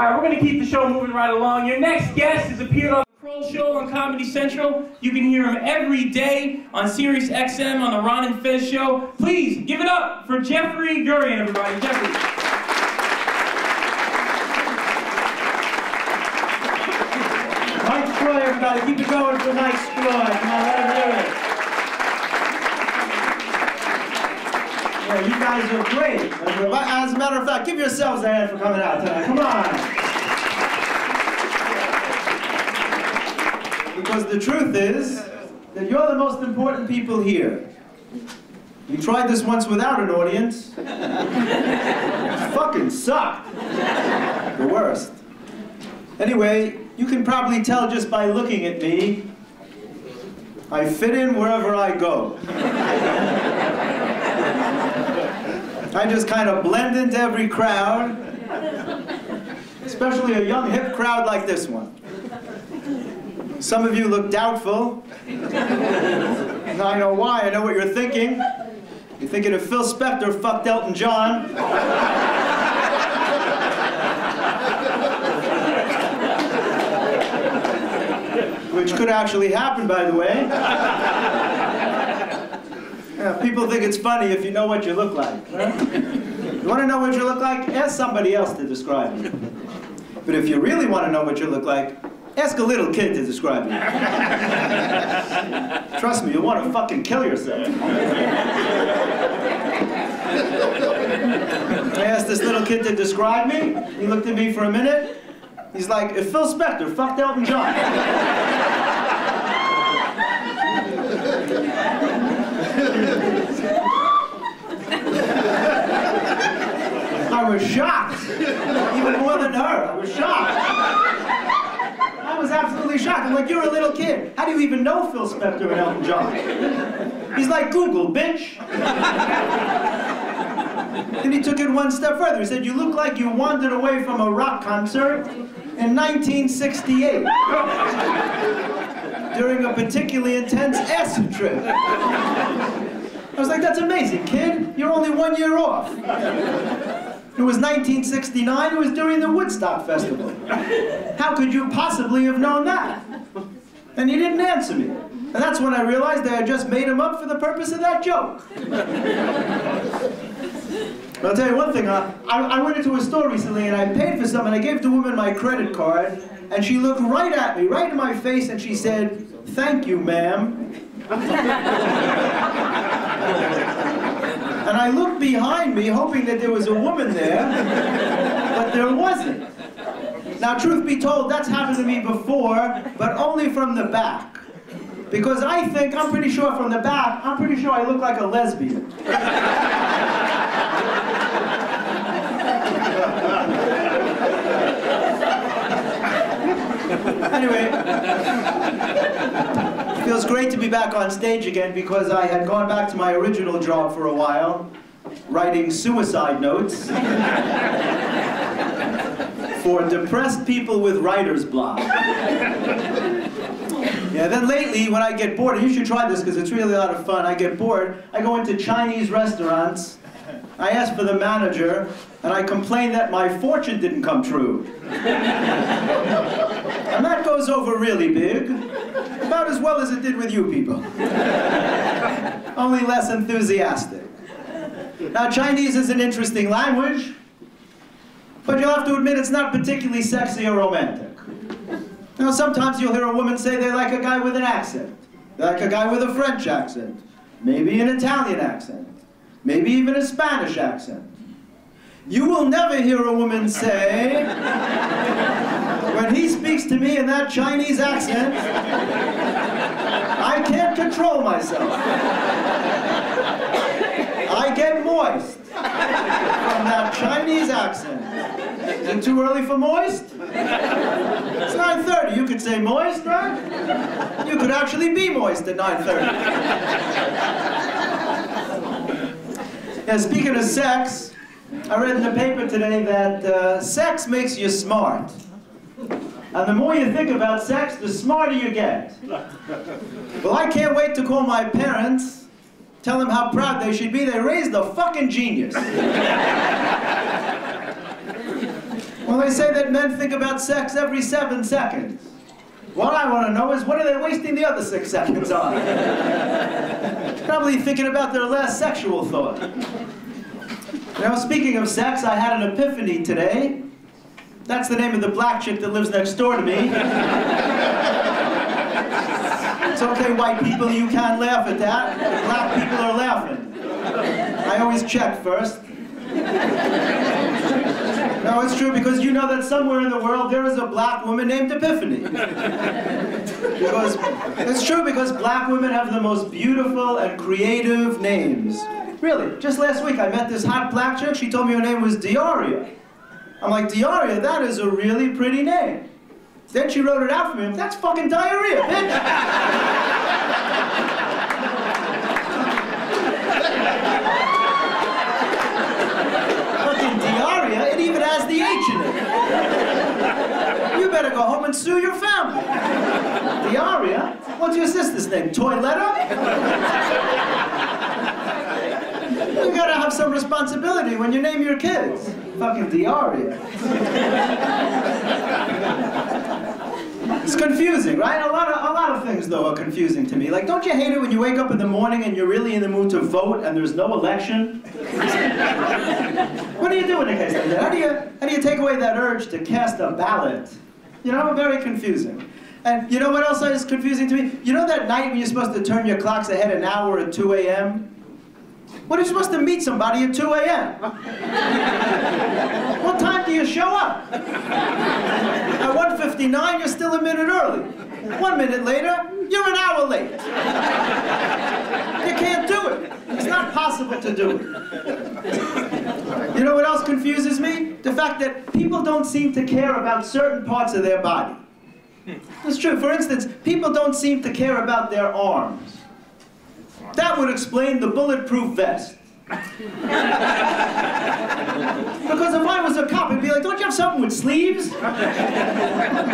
right, we're gonna keep the show moving right along. Your next guest has appeared on the Kroll Show on Comedy Central. You can hear him every day on Sirius XM on the Ron and Fez Show. Please give it up for Chivalry Gurian, everybody. Jeffrey. Mike Stroy, everybody. Keep it going for Mike Stroy. Come on, let him hear it. Yeah, you guys are great. As a matter of fact, give yourselves a hand for coming out tonight. Come on. Because the truth is that you're the most important people here. We tried this once without an audience. It fucking sucked. The worst. Anyway, you can probably tell just by looking at me, I fit in wherever I go. I just kind of blend into every crowd, especially a young, hip crowd like this one. Some of you look doubtful. And I know why. I know what you're thinking. You're thinking if Phil Spector fucked Elton John. Which could actually happen, by the way. Yeah, people think it's funny if you know what you look like. Right? You want to know what you look like? Ask somebody else to describe you. But if you really want to know what you look like, ask a little kid to describe you. Trust me, you'll want to fucking kill yourself. I asked this little kid to describe me. He looked at me for a minute. He's like, if Phil Spector fucked Elton John. I was shocked. Even more than her. I was shocked. I was absolutely shocked. I'm like, you're a little kid. How do you even know Phil Spector and Elton John? He's like, Google, bitch. Then he took it one step further. He said, you look like you wandered away from a rock concert in 1968 during a particularly intense acid trip. I was like, that's amazing, kid. You're only 1 year off. It was 1969. It was during the Woodstock Festival. How could you possibly have known that? And he didn't answer me. And that's when I realized that I just made him up for the purpose of that joke. But I'll tell you one thing, I went into a store recently and I paid for something. I gave the woman my credit card and she looked right at me, right in my face, and she said, "Thank you, ma'am." And I looked behind me hoping that there was a woman there, but there wasn't. Now, truth be told, that's happened to me before, but only from the back. Because I'm pretty sure from the back, I'm pretty sure I look like a lesbian. Anyway, it feels great to be back on stage again because I had gone back to my original job for a while, writing suicide notes for depressed people with writer's block. Yeah, then lately, when I get bored, and you should try this because it's really a lot of fun, I get bored, I go into Chinese restaurants, I ask for the manager, and I complain that my fortune didn't come true. And that goes over really big, about as well as it did with you people. Only less enthusiastic. Now, Chinese is an interesting language, but you'll have to admit it's not particularly sexy or romantic. Now, sometimes you'll hear a woman say they like a guy with an accent. They like a guy with a French accent. Maybe an Italian accent. Maybe even a Spanish accent. You will never hear a woman say, when he speaks to me in that Chinese accent, I can't control myself. I get moist from that Chinese accent. Is it too early for moist? It's 9:30. You could say moist, right? You could actually be moist at 9:30. Yeah, speaking of sex, I read in the paper today that sex makes you smart. And the more you think about sex, the smarter you get. Well, I can't wait to call my parents, tell them how proud they should be. They raised a fucking genius. Well, they say that men think about sex every 7 seconds. What I want to know is, what are they wasting the other 6 seconds on? Probably thinking about their last sexual thought. Now, speaking of sex, I had an epiphany today. That's the name of the black chick that lives next door to me. It's okay, white people, you can't laugh at that. Black people are laughing. I always check first. No, it's true, because you know that somewhere in the world there is a black woman named Epiphany. Because it's true, because black women have the most beautiful and creative names. Really, just last week I met this hot black chick. She told me her name was Diarrhea. I'm like, Diarrhea, that is a really pretty name. Then she wrote it out for me. That's fucking diarrhea, bitch. It even has the H in it. You better go home and sue your family. Diarrhea? What's your sister's name? Toiletta? You gotta have some responsibility when you name your kids. Fucking Diarrhea. It's confusing, right? A lot of things, though, are confusing to me. Like, don't you hate it when you wake up in the morning and you're really in the mood to vote and there's no election? What do you do in a case like that? How do you take away that urge to cast a ballot? You know, very confusing. And you know what else is confusing to me? You know that night when you're supposed to turn your clocks ahead an hour at 2 a.m.? When are you supposed to meet somebody at 2 a.m.? What time do you show up? At 1:59, you're still a minute early. 1 minute later, you're an hour late. You can't do it. It's not possible to do it. You know what else confuses me? The fact that people don't seem to care about certain parts of their body. It's true. For instance, people don't seem to care about their arms. That would explain the bulletproof vest. Because if I was a cop, I'd be like, don't you have something with sleeves?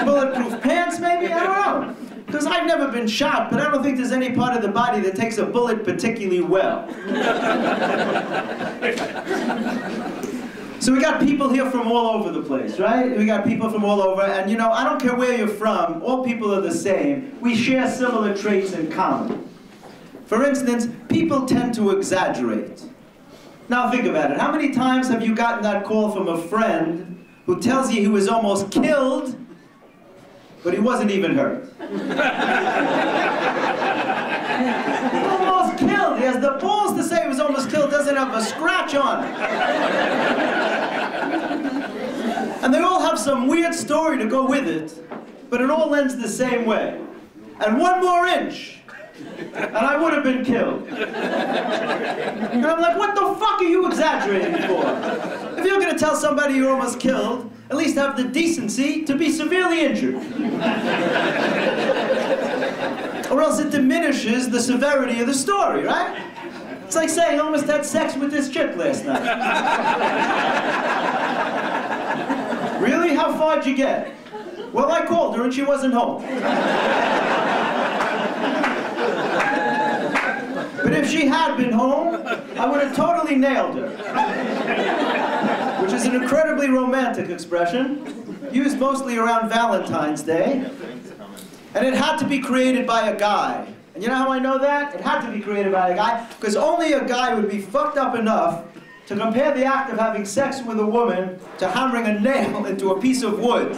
Bulletproof pants, maybe? I don't know. Because I've never been shot, but I don't think there's any part of the body that takes a bullet particularly well. So we got people here from all over the place, right? We got people from all over, and you know, I don't care where you're from, all people are the same. We share similar traits in common. For instance, people tend to exaggerate. Now think about it. How many times have you gotten that call from a friend who tells you he was almost killed, but he wasn't even hurt? Almost killed. He has the balls to say he was almost killed, doesn't have a scratch on it. And they all have some weird story to go with it, but it all ends the same way. And 1 more inch, and I would have been killed. And I'm like, what the fuck are you exaggerating for? If you're gonna tell somebody you're almost killed, at least have the decency to be severely injured. Or else it diminishes the severity of the story, right? It's like saying I almost had sex with this chick last night. Really? How far'd you get? Well, I called her and she wasn't home. But if she had been home, I would have totally nailed her. Which is an incredibly romantic expression, used mostly around Valentine's Day. And it had to be created by a guy. And you know how I know that? It had to be created by a guy, because only a guy would be fucked up enough to compare the act of having sex with a woman to hammering a nail into a piece of wood.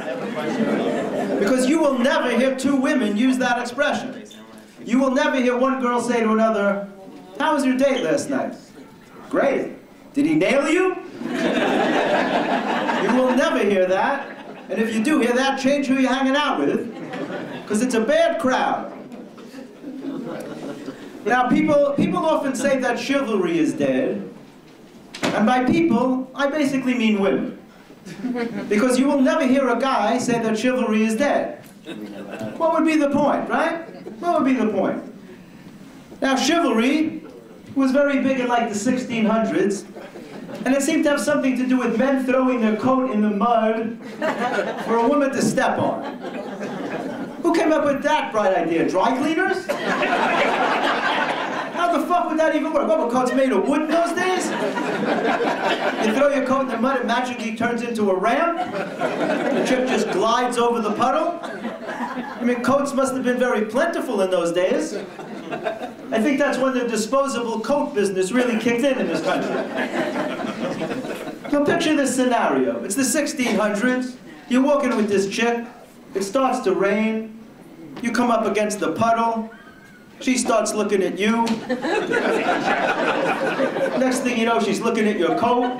Because you will never hear 2 women use that expression. You will never hear one girl say to another, "How was your date last night?" "Great." "Did he nail you?" You will never hear that. And if you do hear that, change who you're hanging out with, because it's a bad crowd. Now, people often say that chivalry is dead. And by people, I basically mean women. Because you will never hear a guy say that chivalry is dead. What would be the point, right? What would be the point? Now, chivalry was very big in like the 1600s, and it seemed to have something to do with men throwing their coat in the mud for a woman to step on. Who came up with that bright idea? Dry cleaners? How the fuck would that even work? What, were coats made of wood in those days? You throw your coat in the mud, it magically turns into a ramp. The chick just glides over the puddle. I mean, coats must have been very plentiful in those days. I think that's when the disposable coat business really kicked in this country. Now picture this scenario. It's the 1600s. You're walking with this chick. It starts to rain. You come up against the puddle. She starts looking at you. Next thing you know, she's looking at your coat.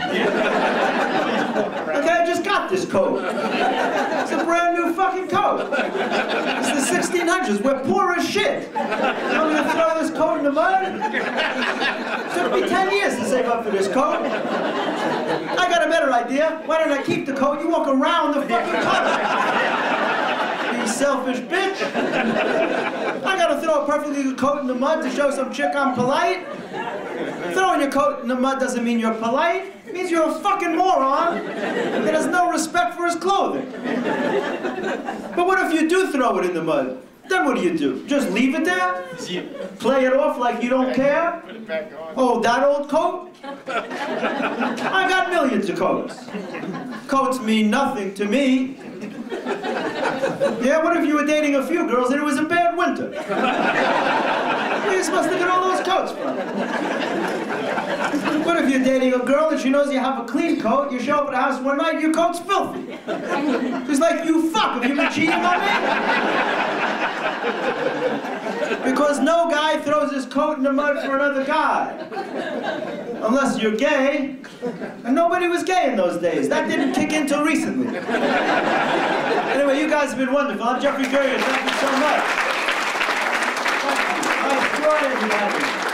Okay, I just got this coat. It's a brand new fucking coat. It's the 1600s. We're poor as shit. I'm gonna throw this coat in the mud? It took me 10 years to save up for this coat. I got a better idea. Why don't I keep the coat? You walk around the fucking puddle. You selfish bitch. I gotta throw a perfectly good coat in the mud to show some chick I'm polite? Throwing your coat in the mud doesn't mean you're polite. It means you're a fucking moron that has no respect for his clothing. But what if you do throw it in the mud? Then what do? Just leave it there? Play it off like you don't care? Oh, that old coat? I got millions of coats. Coats mean nothing to me. Yeah, what if you were dating a few girls and it was a bad winter? Where are you supposed to get all those coats from? What if you're dating a girl and she knows you have a clean coat, you show up at the house one night, your coat's filthy? She's like, you fuck, have you been cheating on me? Because no guy throws his coat in the mud for another guy. Unless you're gay. And nobody was gay in those days. That didn't kick in till recently. Anyway, you guys have been wonderful. I'm Jeffrey Gurian. Thank you so much. Thank you. Nice joy, everybody.